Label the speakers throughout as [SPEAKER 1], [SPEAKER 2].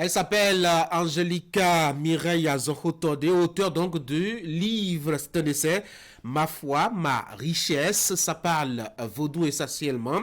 [SPEAKER 1] Elle s'appelle Angelica Mireille Zohotode, auteure donc du livre, c'est un essai, Ma foi, ma richesse. Ça parle vaudou essentiellement.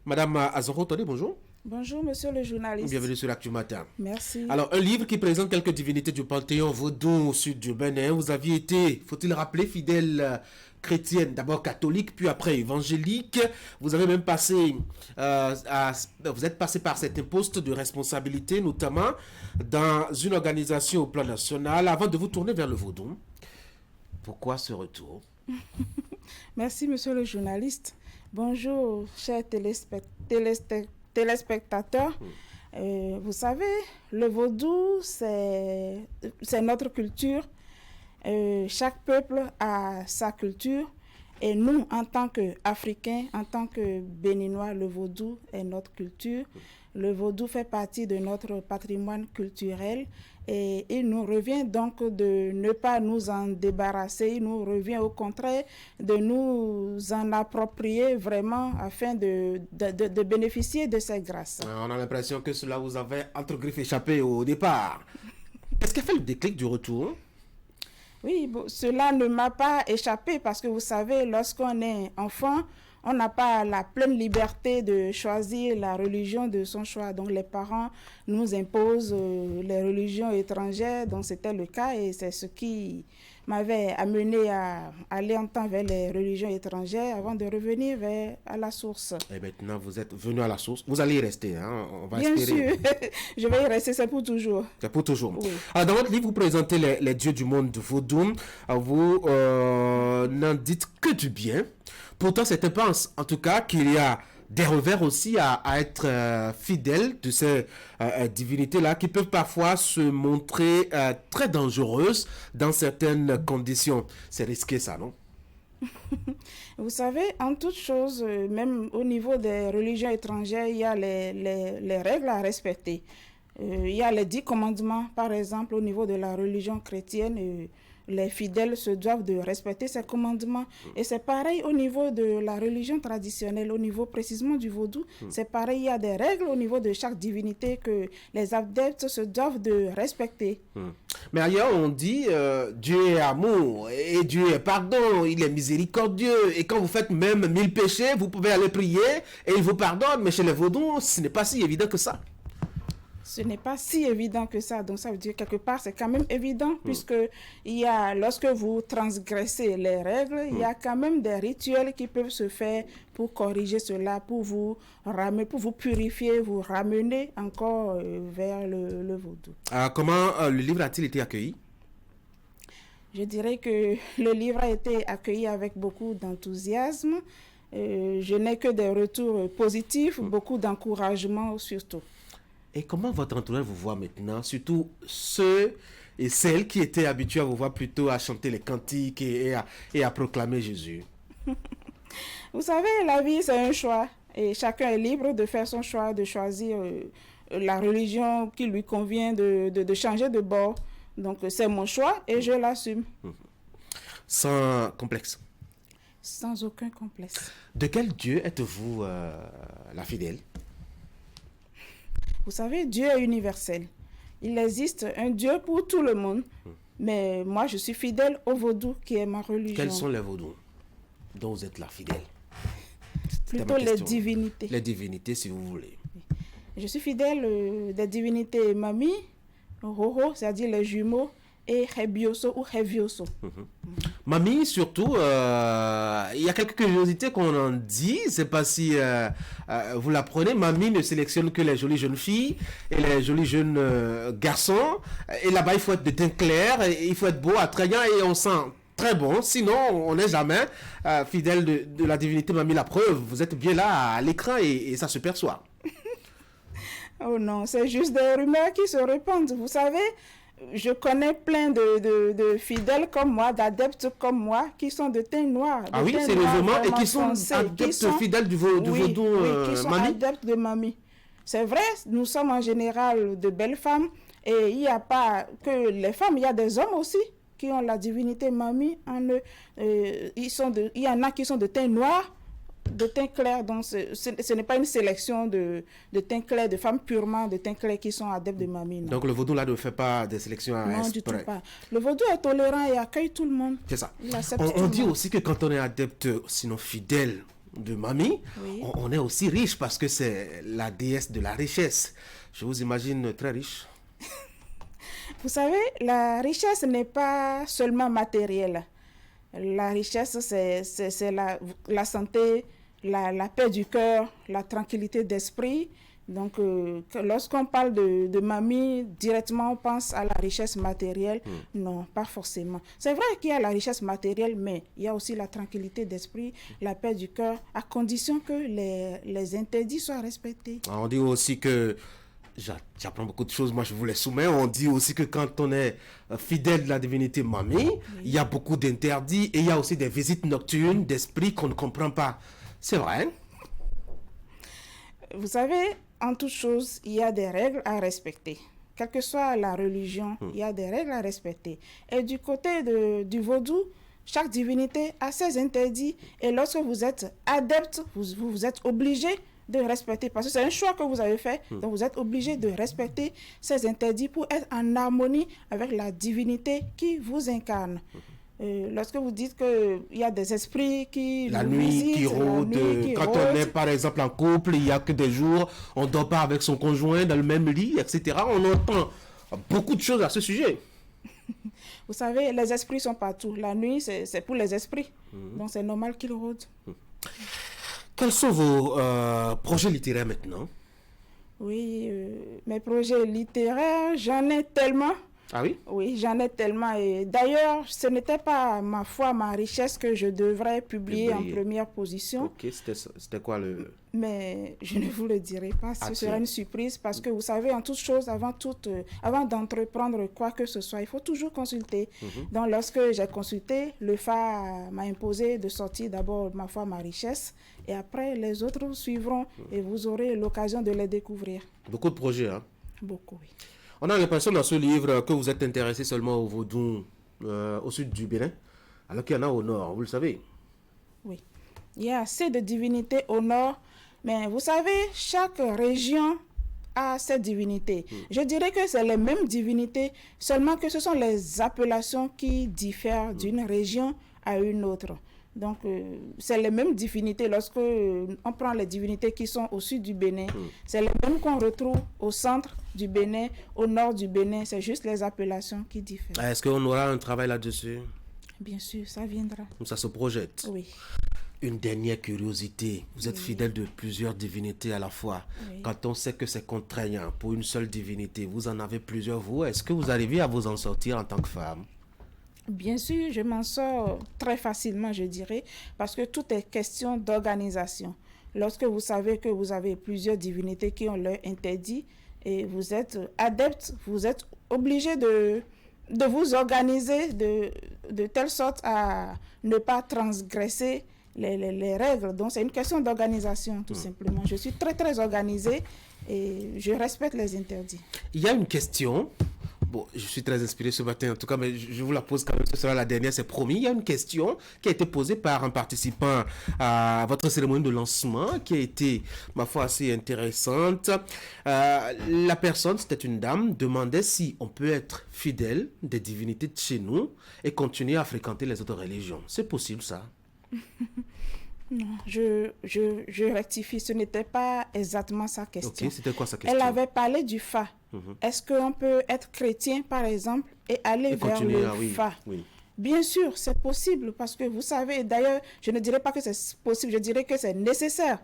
[SPEAKER 1] Madame Zohotode, bonjour.
[SPEAKER 2] Bonjour, monsieur le journaliste.
[SPEAKER 1] Bienvenue sur l'Actu Matin.
[SPEAKER 2] Merci.
[SPEAKER 1] Alors, un livre qui présente quelques divinités du Panthéon vaudou au sud du Bénin. Vous aviez été, faut-il rappeler, fidèle chrétienne, d'abord catholique, puis après évangélique. Vous avez même passé, vous êtes passé par certains postes de responsabilité, notamment dans une organisation au plan national, avant de vous tourner vers le vaudou. Pourquoi ce retour?
[SPEAKER 2] Merci, monsieur le journaliste. Bonjour, chers téléspectateurs. Vous savez, le vaudou, c'est notre culture. Chaque peuple a sa culture. Et nous, en tant qu'Africains, en tant que Béninois, le vaudou est notre culture. Le vaudou fait partie de notre patrimoine culturel. Et il nous revient donc de ne pas nous en débarrasser. Il nous revient au contraire de nous en approprier vraiment afin de bénéficier de ces grâces.
[SPEAKER 1] On a l'impression que cela vous avait entre griffes échappé au départ. Qu'est-ce qui a fait le déclic du retour?
[SPEAKER 2] Oui, bon, cela ne m'a pas échappé parce que vous savez, lorsqu'on est enfant, on n'a pas la pleine liberté de choisir la religion de son choix. Donc les parents nous imposent les religions étrangères, donc c'était le cas et c'est ce qui m'avait amené à aller en temps vers les religions étrangères avant de revenir à la source.
[SPEAKER 1] Et maintenant, vous êtes venu à la source. Vous allez y rester, hein? On va
[SPEAKER 2] Bien
[SPEAKER 1] espérer.
[SPEAKER 2] sûr, je vais y rester, c'est pour toujours.
[SPEAKER 1] C'est pour toujours.
[SPEAKER 2] Oui.
[SPEAKER 1] Alors, dans votre livre, vous présentez les dieux du monde vaudou. Vous n'en dites que du bien. Pourtant, certains pensent, en tout cas, qu'il y a des revers aussi à être fidèle de ces divinités-là qui peuvent parfois se montrer très dangereuses dans certaines conditions. C'est risqué ça, non?
[SPEAKER 2] Vous savez, en toute chose, même au niveau des religions étrangères, il y a les règles à respecter. Il y a les 10 commandements, par exemple, au niveau de la religion chrétienne. Les fidèles se doivent de respecter ces commandements. Et c'est pareil au niveau de la religion traditionnelle, au niveau précisément du vaudou. C'est pareil, il y a des règles au niveau de chaque divinité que les adeptes se doivent de respecter.
[SPEAKER 1] Mais ailleurs, on dit Dieu est amour et Dieu est pardon, il est miséricordieux. Et quand vous faites même 1000 péchés, vous pouvez aller prier et il vous pardonne. Mais chez les vaudous, ce n'est pas si évident que ça.
[SPEAKER 2] Ce n'est pas si évident que ça. Donc, ça veut dire quelque part, c'est quand même évident, puisque lorsque vous transgressez les règles, il y a quand même des rituels qui peuvent se faire pour corriger cela, pour vous ramener, pour vous purifier, vous ramener encore vers le vaudou.
[SPEAKER 1] Comment le livre a-t-il été accueilli?
[SPEAKER 2] Je dirais que le livre a été accueilli avec beaucoup d'enthousiasme. Je n'ai que des retours positifs, beaucoup d'encouragement surtout.
[SPEAKER 1] Et comment votre entourage vous voit maintenant, surtout ceux et celles qui étaient habitués à vous voir plutôt à chanter les cantiques et à proclamer Jésus?
[SPEAKER 2] Vous savez, la vie, c'est un choix. Et chacun est libre de faire son choix, de choisir la religion qui lui convient, de changer de bord. Donc, c'est mon choix et je l'assume.
[SPEAKER 1] Sans complexe?
[SPEAKER 2] Sans aucun complexe.
[SPEAKER 1] De quel Dieu êtes-vous la fidèle?
[SPEAKER 2] Vous savez, Dieu est universel. Il existe un Dieu pour tout le monde. Mais moi, je suis fidèle au vaudou qui est ma religion.
[SPEAKER 1] Quels sont les vaudous dont vous êtes la fidèle?
[SPEAKER 2] Plutôt les divinités.
[SPEAKER 1] Les divinités, si vous voulez.
[SPEAKER 2] Je suis fidèle des divinités Mami, Roro, c'est-à-dire les jumeaux, et Hebioso ou Hevioso.
[SPEAKER 1] Mami, surtout, il y a quelques curiosités qu'on en dit. C'est pas si vous l'apprenez. Mami ne sélectionne que les jolies jeunes filles et les jolis jeunes garçons. Et là-bas, il faut être de teint clair, et il faut être beau, attrayant, et on sent très bon. Sinon, on n'est jamais fidèle de la divinité Mami. La preuve, vous êtes bien là à l'écran et ça se perçoit.
[SPEAKER 2] Oh non, c'est juste des rumeurs qui se répandent. Vous savez, je connais plein de fidèles comme moi, d'adeptes comme moi, qui sont de teint noir.
[SPEAKER 1] Ah oui, sérieusement, et qui sont adeptes fidèles du vaudou
[SPEAKER 2] oui, qui sont
[SPEAKER 1] Mami?
[SPEAKER 2] Adeptes de Mami. C'est vrai, nous sommes en général de belles femmes, et il n'y a pas que les femmes, il y a des hommes aussi qui ont la divinité Mami en eux. Il y en a qui sont de teint noir, de teint clair. Donc, ce n'est pas une sélection de teint clair, de femmes purement de teint clair qui sont adeptes de Mami. Non.
[SPEAKER 1] Donc le vaudou là ne fait pas des sélections à
[SPEAKER 2] Non, du tout pas. Le vaudou est tolérant et accueille tout le monde.
[SPEAKER 1] C'est ça.
[SPEAKER 2] Il accepte
[SPEAKER 1] On
[SPEAKER 2] tout
[SPEAKER 1] dit
[SPEAKER 2] le monde.
[SPEAKER 1] aussi que quand on est adepte, sinon fidèle de Mami,
[SPEAKER 2] Oui.
[SPEAKER 1] on est aussi riche parce que c'est la déesse de la richesse. Je vous imagine très riche.
[SPEAKER 2] Vous savez, la richesse n'est pas seulement matérielle. La richesse, c'est la santé, la paix du cœur, la tranquillité d'esprit. Donc, lorsqu'on parle de Mami, directement, on pense à la richesse matérielle. Non, pas forcément. C'est vrai qu'il y a la richesse matérielle, mais il y a aussi la tranquillité d'esprit, la paix du cœur, à condition que les interdits soient respectés.
[SPEAKER 1] On dit aussi que, j'apprends beaucoup de choses, moi je vous les soumets, on dit aussi que quand on est fidèle de la divinité Mami, il y a beaucoup d'interdits et il y a aussi des visites nocturnes d'esprit qu'on ne comprend pas. C'est vrai.
[SPEAKER 2] Vous savez, en toute chose, il y a des règles à respecter. Quelle que soit la religion, il y a des règles à respecter. Et du côté du vaudou, chaque divinité a ses interdits. Et lorsque vous êtes adepte, vous êtes obligé de respecter. Parce que c'est un choix que vous avez fait. Donc vous êtes obligé de respecter ces interdits pour être en harmonie avec la divinité qui vous incarne. Lorsque vous dites qu'il y a des esprits qui
[SPEAKER 1] La
[SPEAKER 2] nous
[SPEAKER 1] nuit
[SPEAKER 2] visitent,
[SPEAKER 1] qui rôde, quand on est par exemple en couple, il n'y a que des jours, on ne dort pas avec son conjoint dans le même lit, etc. On entend beaucoup de choses à ce sujet.
[SPEAKER 2] Vous savez, les esprits sont partout. La nuit, c'est pour les esprits. Donc c'est normal qu'ils rôdent.
[SPEAKER 1] Quels sont vos projets littéraires maintenant?
[SPEAKER 2] Oui, mes projets littéraires, j'en ai tellement.
[SPEAKER 1] Ah oui?
[SPEAKER 2] Oui, j'en ai tellement. Et d'ailleurs, ce n'était pas ma foi, ma richesse que je devrais publier en première position.
[SPEAKER 1] Ok, c'était quoi le...
[SPEAKER 2] Mais je ne vous le dirai pas, ce sera
[SPEAKER 1] tiens.
[SPEAKER 2] une surprise parce que vous savez, en toute chose, avant d'entreprendre quoi que ce soit, il faut toujours consulter. Donc, lorsque j'ai consulté, le FA m'a imposé de sortir d'abord ma foi, ma richesse, et après, les autres suivront et vous aurez l'occasion de les découvrir.
[SPEAKER 1] Beaucoup de projets, hein?
[SPEAKER 2] Beaucoup, oui.
[SPEAKER 1] On a l'impression dans ce livre que vous êtes intéressé seulement au vaudou au sud du Bénin, alors qu'il y en a au nord, vous le savez.
[SPEAKER 2] Oui, il y a assez de divinités au nord, mais vous savez, chaque région a ses divinités. Je dirais que c'est les mêmes divinités, seulement que ce sont les appellations qui diffèrent d'une région à une autre. Donc, c'est les mêmes divinités. Lorsque on prend les divinités qui sont au sud du Bénin, c'est les mêmes qu'on retrouve au centre du Bénin, au nord du Bénin. C'est juste les appellations qui diffèrent.
[SPEAKER 1] Est-ce qu'on aura un travail là-dessus?
[SPEAKER 2] Bien sûr, ça viendra.
[SPEAKER 1] Ça se projette.
[SPEAKER 2] Oui.
[SPEAKER 1] Une dernière curiosité. Vous êtes fidèle de plusieurs divinités à la fois.
[SPEAKER 2] Oui.
[SPEAKER 1] Quand on sait que c'est contraignant pour une seule divinité, vous en avez plusieurs, vous. Est-ce que vous arrivez à vous en sortir en tant que femme?
[SPEAKER 2] Bien sûr, je m'en sors très facilement, je dirais, parce que tout est question d'organisation. Lorsque vous savez que vous avez plusieurs divinités qui ont leur interdit et vous êtes adepte, vous êtes obligé de vous organiser de telle sorte à ne pas transgresser les règles. Donc, c'est une question d'organisation, tout simplement. Je suis très, très organisée et je respecte les interdits.
[SPEAKER 1] Il y a une question. Bon, je suis très inspiré ce matin en tout cas, mais je vous la pose quand même, ce sera la dernière, c'est promis. Il y a une question qui a été posée par un participant à votre cérémonie de lancement, qui a été, ma foi, assez intéressante. La personne, c'était une dame, demandait si on peut être fidèle des divinités de chez nous et continuer à fréquenter les autres religions. C'est possible, ça?
[SPEAKER 2] Non, je rectifie, ce n'était pas exactement sa question.
[SPEAKER 1] Ok, c'était quoi sa question?
[SPEAKER 2] Elle avait parlé du Fa. Est-ce qu'on peut être chrétien, par exemple, et aller vers le Fa?
[SPEAKER 1] Oui.
[SPEAKER 2] Bien sûr, c'est possible parce que vous savez, d'ailleurs, je ne dirais pas que c'est possible, je dirais que c'est nécessaire.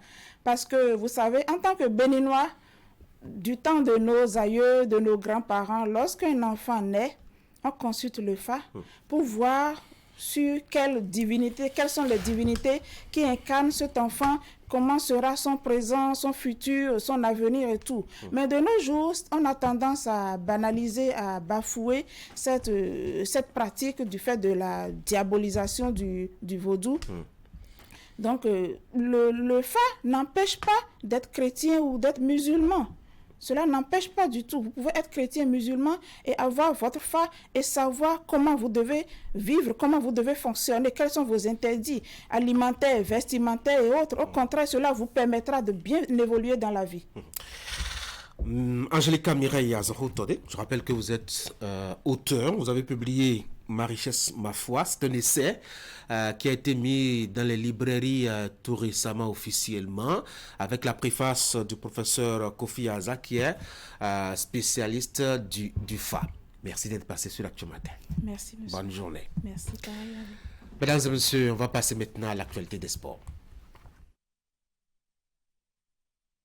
[SPEAKER 2] Parce que vous savez, en tant que Béninois, du temps de nos aïeux, de nos grands-parents, lorsqu'un enfant naît, on consulte le Fa pour voir sur quelles sont les divinités qui incarnent cet enfant, comment sera son présent, son futur, son avenir et tout. Mais de nos jours, on a tendance à banaliser, à bafouer cette pratique du fait de la diabolisation du vaudou. Donc, le Fa n'empêche pas d'être chrétien ou d'être musulman. Cela n'empêche pas du tout. Vous pouvez être chrétien, musulman et avoir votre foi et savoir comment vous devez vivre, comment vous devez fonctionner, quels sont vos interdits alimentaires, vestimentaires et autres. Au contraire, cela vous permettra de bien évoluer dans la vie.
[SPEAKER 1] Angélica Mireille Azaro-Tode, je rappelle que vous êtes auteur, vous avez publié Ma richesse, ma foi, c'est un essai qui a été mis dans les librairies tout récemment officiellement, avec la préface du professeur Kofi Aza qui est spécialiste du FA. Merci d'être passé sur l'Actu Matin.
[SPEAKER 2] Merci, monsieur.
[SPEAKER 1] Bonne journée.
[SPEAKER 2] Merci, pareil.
[SPEAKER 1] Mesdames et messieurs, on va passer maintenant à l'actualité des sports.